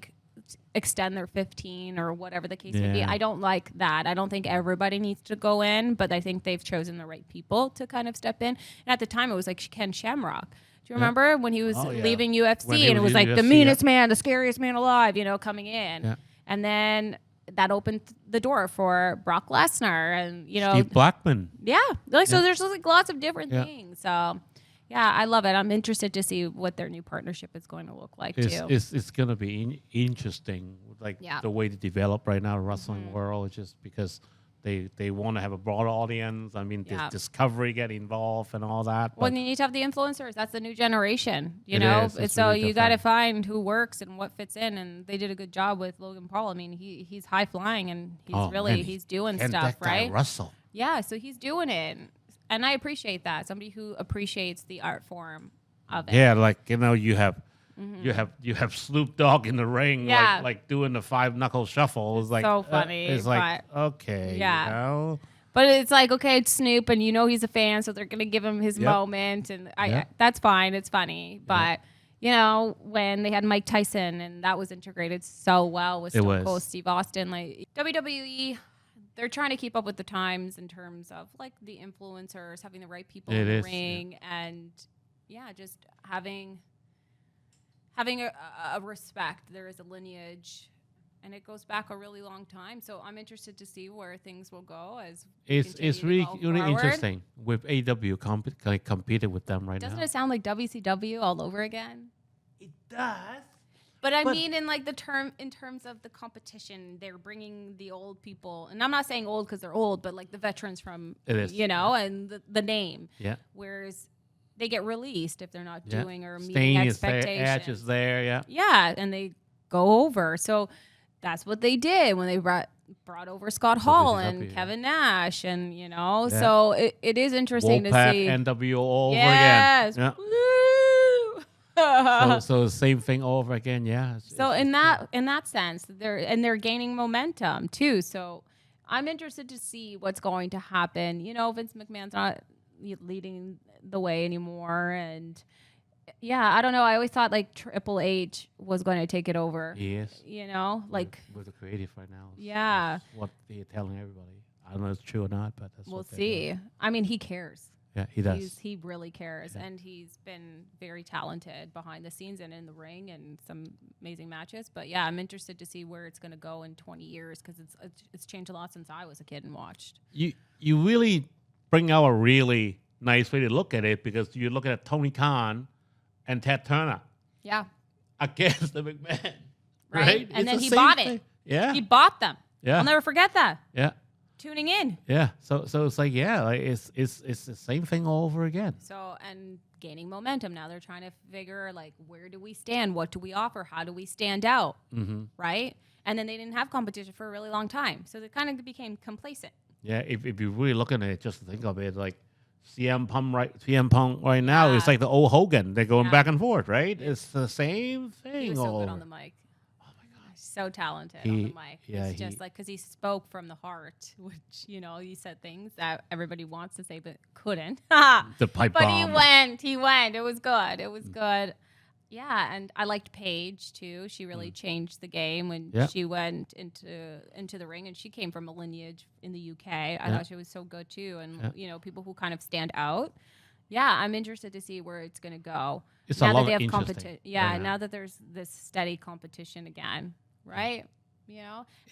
extend their 15 or whatever the case may be, I don't like that. I don't think everybody needs to go in, but I think they've chosen the right people to kind of step in. And at the time, it was like Ken Shamrock. Do you remember when he was leaving UFC and it was like UFC, the meanest man, the scariest man alive, you know, coming in. Yeah. And then that opened the door for Brock Lesnar and, you know, Steve Blackman. Yeah. So there's like lots of different things. So yeah, I love it. I'm interested to see what their new partnership is going to look like too. It's going to be interesting, like the way they develop right now, the wrestling world, is just because they want to have a broad audience. I mean, Discovery get involved and all that. Well, you need to have the influencers. That's the new generation, you know? So really you got to find who works and what fits in. And they did a good job with Logan Paul. I mean, he's high flying and he's doing stuff, right? Russell. Yeah, so he's doing it. And I appreciate that. Somebody who appreciates the art form of it. Yeah, like, you know, you have Snoop Dogg in the ring, like doing the 5-knuckle shuffle. It's like so funny. It's like okay, you know. But it's like, okay, it's Snoop, and you know he's a fan, so they're gonna give him his moment, and that's fine. It's funny, but you know when they had Mike Tyson, and that was integrated so well with Stone Cold Steve Austin, like WWE. They're trying to keep up with the times in terms of like the influencers, having the right people in the ring, and just having a respect. There is a lineage, and it goes back a really long time. So I'm interested to see where things will go as it's really interesting with AW competed with them right now. Doesn't it sound like WCW all over again? It does. But I mean, in terms of the competition, they're bringing the old people, and I'm not saying old because they're old, but like the veterans from, you know, and the name. Yeah. Whereas they get released if they're not doing or meeting expectations. Edge is there, yeah. Yeah, and they go over. So that's what they did when they brought over Scott Hall and Kevin Nash, and you know, so it is interesting to see NWO over again. Yeah. So the same thing over again, yeah. So in that sense, they're gaining momentum too. So I'm interested to see what's going to happen. You know, Vince McMahon's not leading the way anymore, and I don't know. I always thought like Triple H was going to take it over. Yes. You know, like with the creative right now. That's what they're telling everybody. I don't know if it's true or not, but that's we'll see. I mean, he cares. Yeah, he does. He really cares, and he's been very talented behind the scenes and in the ring, and some amazing matches. But I'm interested to see where it's going to go in 20 years because it's changed a lot since I was a kid and watched. You really bring out a really nice way to look at it because you look at Tony Khan and Ted Turner. Yeah. Against the McMahon. Right? And then he bought it. Yeah. He bought them. Yeah. I'll never forget that. Yeah. Tuning in. Yeah. So it's like, it's the same thing all over again. So, and gaining momentum. Now they're trying to figure like, where do we stand? What do we offer? How do we stand out? Mm-hmm. Right? And then they didn't have competition for a really long time. So they kind of became complacent. Yeah. If you're really looking at it, just think of it like CM Punk right now is like the old Hogan. They're going back and forth, right? It's the same thing. He was so good on the mic. Oh my god, so talented on the mic. It's just like because he spoke from the heart, which he said things that everybody wants to say but couldn't. The pipe bomb. But he went. It was good. It was good. Yeah, and I liked Paige too. She really changed the game when she went into the ring, and she came from a lineage in the UK. I thought she was so good too, and people who kind of stand out. Yeah, I'm interested to see where it's going to go. It's now a lot that they have interesting. Yeah, now that there's this steady competition again, right?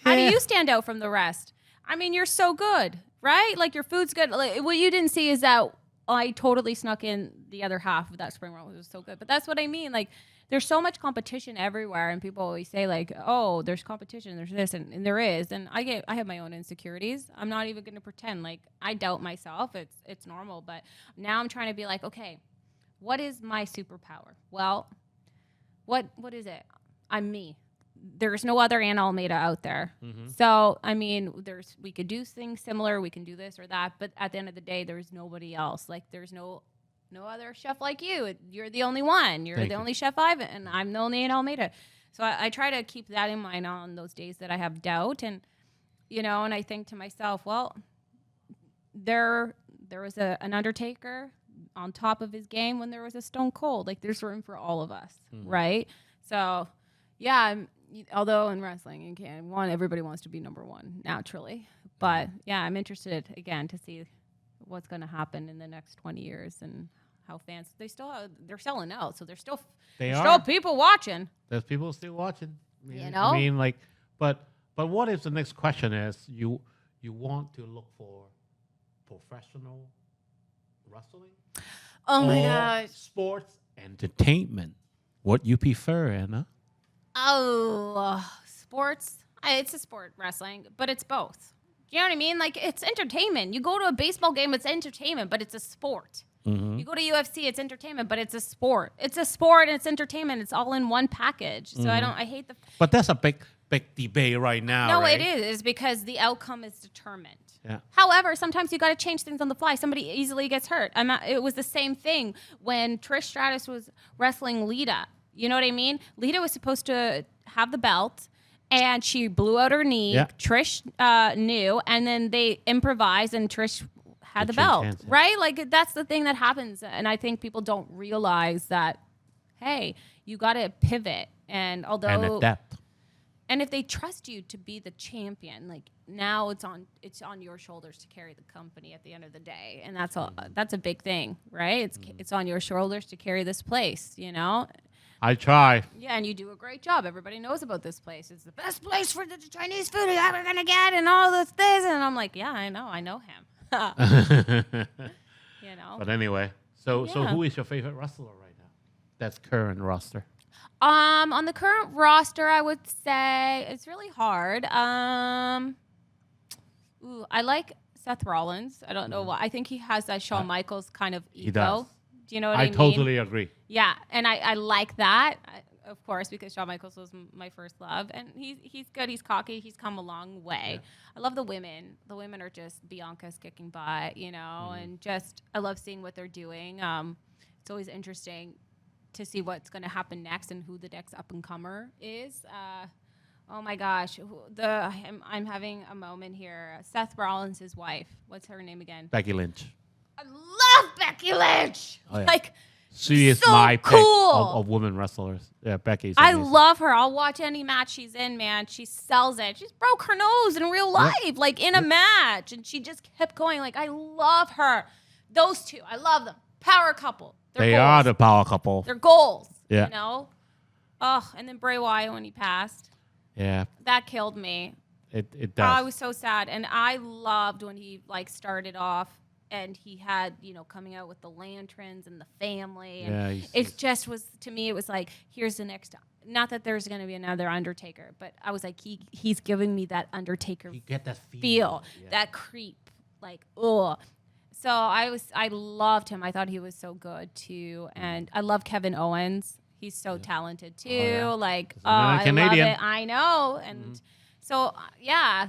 How do you stand out from the rest? I mean, you're so good, right? Like your food's good. Like, what you didn't see is that I totally snuck in the other half of that spring roll. It was so good. But that's what I mean. Like, there's so much competition everywhere, and people always say like, "Oh, there's competition. There's this," and there is. And I have my own insecurities. I'm not even going to pretend like I doubt myself. It's normal. But now I'm trying to be like, okay, what is my superpower? Well, what is it? I'm me. There's no other Ana Almeida out there. So, I mean, we could do things similar. We can do this or that. But at the end of the day, there's nobody else. Like, there's no other chef like you. You're the only one. You're the only chef and I'm the only Ana Almeida. So I try to keep that in mind on those days that I have doubt. And, and I think to myself, well, there was an Undertaker on top of his game when there was a Stone Cold. Like, there's room for all of us, right? So, yeah, although in wrestling, everybody wants to be number one naturally. But yeah, I'm interested again to see what's going to happen in the next 20 years and how fans they're selling out. So there's still people watching. There's people still watching. I mean, like, but what if the next question is you want to look for professional wrestling? Oh my gosh. Sports entertainment. What you prefer, Anna? Oh, sports. It's a sport, wrestling, but it's both. You know what I mean? Like, it's entertainment. You go to a baseball game, it's entertainment, but it's a sport. You go to UFC, it's entertainment, but it's a sport. It's a sport and it's entertainment. It's all in one package. So I hate the... But that's a big debate right now, No, right? it is because the outcome is determined. Yeah. However, sometimes you got to change things on the fly. Somebody easily gets hurt. It was the same thing when Trish Stratus was wrestling Lita. You know what I mean? Lita was supposed to have the belt, and she blew out her knee. Yeah. Trish knew, and then they improvised, and Trish had the belt, right? Like, that's the thing that happens, and I think people don't realize that, hey, you got to pivot, and adapt. And if they trust you to be the champion, like, now it's on your shoulders to carry the company at the end of the day, and that's a big thing, right? It's on your shoulders to carry this place, I try. Yeah, and you do a great job. Everybody knows about this place. It's the best place for the Chinese food you're ever gonna get, and all this things. And I'm like, yeah, I know him. But anyway, so who is your favorite wrestler right now? That's current roster. On the current roster, I would say it's really hard. I like Seth Rollins. I don't know why. I think he has that Shawn Michaels kind of ego. He does. Do you know what I mean? I totally agree. Yeah, and I like that, of course, because Shawn Michaels was my first love, and he's good. He's cocky. He's come a long way. Yeah. I love the women. The women are just Bianca's kicking butt, and just I love seeing what they're doing. It's always interesting to see what's going to happen next and who the next up and comer is. Oh my gosh, I'm having a moment here. Seth Rollins' wife. What's her name again? Becky Lynch. I love Becky Lynch. Oh, yeah. Like, she is so my cool. pick of women wrestlers. Yeah, Becky's amazing. I love her. I'll watch any match she's in, man. She sells it. She's broke her nose in real life, like in a match, and she just kept going. Like, I love her. Those two, I love them. Power couple. They are the power couple. They're goals. Yeah. Oh, and then Bray Wyatt when he passed. Yeah. That killed me. It does. I was so sad, and I loved when he started off. And he had, coming out with the lanterns and the family. And it just was, to me, it was like, here's the next, not that there's going to be another Undertaker, but I was like, he's giving me that Undertaker you get that feel that creep, like, oh. So I loved him. I thought he was so good, too. And I love Kevin Owens. He's so talented, too. Like, I love it. I know. And so, yeah.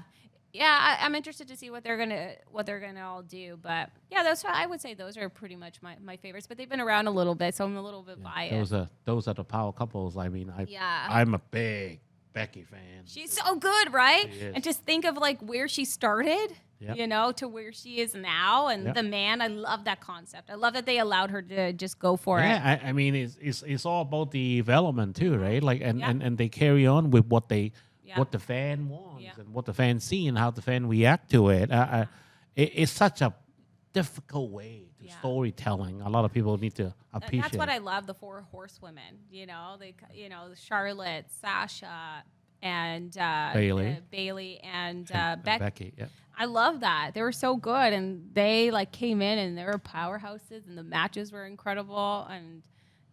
yeah, I'm interested to see what they're gonna all do. But yeah, I would say those are pretty much my favorites. But they've been around a little bit, so I'm a little bit biased. Those are the power couples. I mean, Yeah. I'm a big Becky fan. She's so good, right? She is. And just think of like where she started, Yep. you know, to where she is now, and Yep. the man. I love that concept. I love that they allowed her to just go for it. Yeah, I mean, it's all about the development too, right? Like, Yeah. and they carry on with what Yeah. what the fan wants Yeah. and what the fan see and how the fan react to it. It's such a difficult way to Yeah. storytelling. A lot of people need to And appreciate. that's what I love. The 4 horsewomen, you know, Charlotte, Sasha, and Bailey, and Becky. Yeah. I love that. They were so good, and they like came in and they were powerhouses, and the matches were incredible. And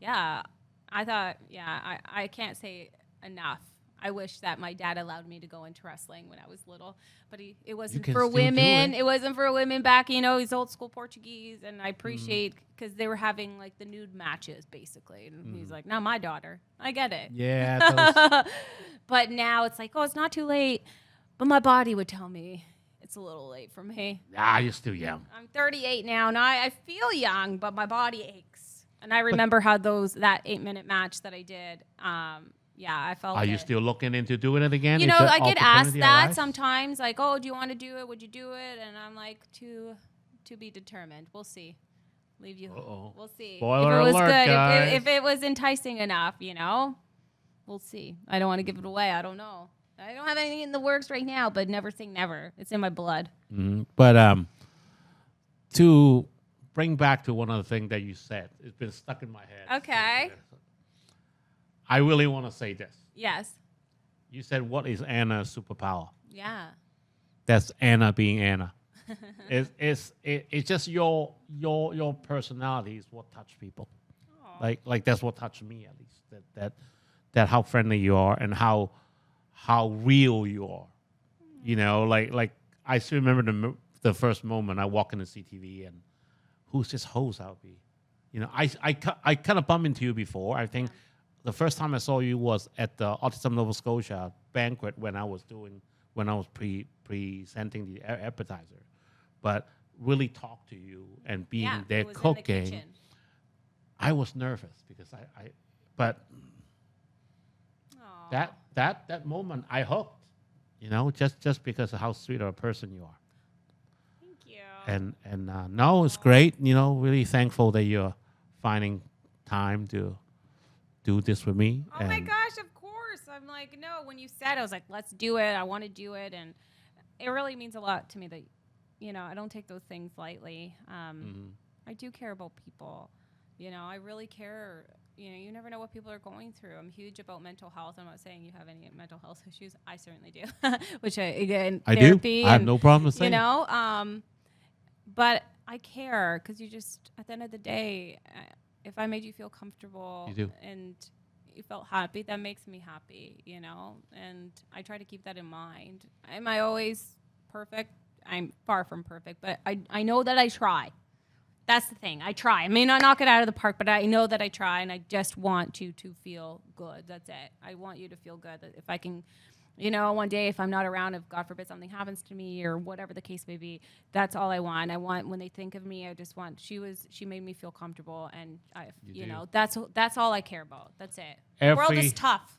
yeah, I thought, I can't say enough. I wish that my dad allowed me to go into wrestling when I was little, but it wasn't can for still do women. it. It wasn't for women back, you know, he's old school Portuguese, and I appreciate because they were having like the nude matches basically. And he's like, not my daughter. I get it. Yeah. But now it's like, oh, it's not too late. But my body would tell me it's a little late for me. You're still young. I'm 38 now, and I feel young, but my body aches. And I remember how that 8-minute match that I did. I felt. Are you still looking into doing it again? You Is know, the I get asked opportunity that arise? sometimes, like, oh, do you want to do it? Would you do it? And I'm like, to be determined. We'll see. Leave you. Uh-oh. We'll see. Spoiler if it was alert, good, guys. if it was enticing enough, you know, we'll see. I don't want to give it away. I don't know. I don't have anything in the works right now, but never say never. It's in my blood. Mm-hmm. But to bring back to one other thing that you said, it's been stuck in my head. Okay. I really want to say this. Yes. You said, "What is Anna's superpower?" Yeah. That's Anna being Anna. It's just your personality is what touched people. Aww. Like that's what touched me at least. That how friendly you are and how real you are. You know, like I still remember the first moment I walk into CTV and who's this host I'll be. You know, I kind of bumped into you before. I think the first time I saw you was at the Autism Nova Scotia banquet when I was presenting the appetizer. But really talk to you and being there it was in the cooking. kitchen. I was nervous because but Aw. that moment I hooked, you know, just because of how sweet of a person you are. Thank you. And no, it's great. You know, really thankful that you're finding time to do this with me. Oh my gosh, of course. I'm like, no, when you said, I was like, let's do it. I want to do it. And it really means a lot to me that, you know, I don't take those things lightly. I do care about people. You know, I really care. You know, you never know what people are going through. I'm huge about mental health. I'm not saying you have any mental health issues. I certainly do, which again, I therapy. do. I have no problem with saying you know, but I care because you just, at the end of the day, if I made you feel comfortable You do. and you felt happy, that makes me happy, you know? And I try to keep that in mind. Am I always perfect? I'm far from perfect, but I know that I try. That's the thing. I try. I may not knock it out of the park, but I know that I try, and I just want you to feel good. That's it. I want you to feel good. That if I can, you know, one day if I'm not around, if God forbid something happens to me or whatever the case may be, that's all I want. I want when they think of me, I just want she made me feel comfortable, and you know, that's all I care about. That's it. The world is tough.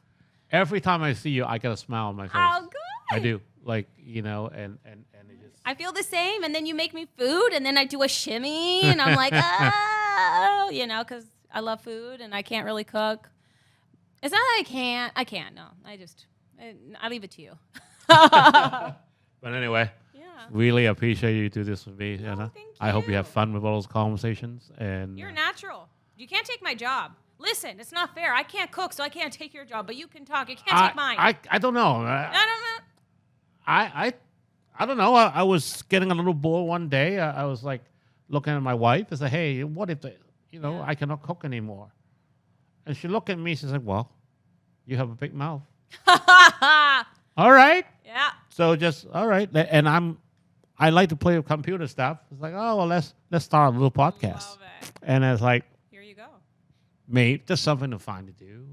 Every time I see you, I get a smile on my face. Oh, good. I do. Like, you know, and it just I feel the same, and then you make me food, and then I do a shimmy, and I'm like, oh, you know, because I love food, and I can't really cook. It's not that I can't. I can't. No, I leave it to you. But anyway, Yeah. really appreciate you do this with me, Anna. thank I hope you you. have fun with all those conversations. And You're natural. You can't take my job. Listen, it's not fair. I can't cook, so I can't take your job, but you can talk. You can't take mine. I don't know. I don't know. I don't know. I was getting a little bored one day. I was like looking at my wife and said, "Hey, what if I cannot cook anymore?" And she looked at me. She's like, "Well, you have a big mouth." All right. Yeah. So just all right. And I like to play with computer stuff. It's like, oh well, let's start a little podcast. Love it. And it's like, Here you go. mate, just something to find to do.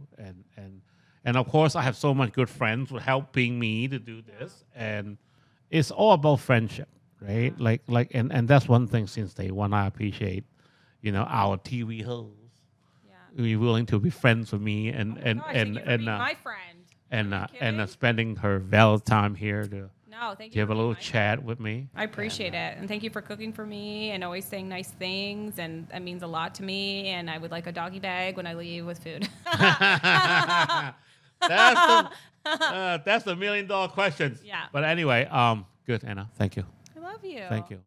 And of course, I have so much good friends who helping me to do this. And it's all about friendship, right? And that's one thing since day one I appreciate, our TV hosts. Yeah. You're willing to be friends with me Gosh, thank you for being my friend. Are you kidding? spending her valuable time here to No, thank you. have for a being little my friend. chat with me. I appreciate it. And thank you for cooking for me and always saying nice things. And that means a lot to me. And I would like a doggy bag when I leave with food. That's the $1 million question. Yeah. But anyway, good, Anna. Thank you. I love you. Thank you.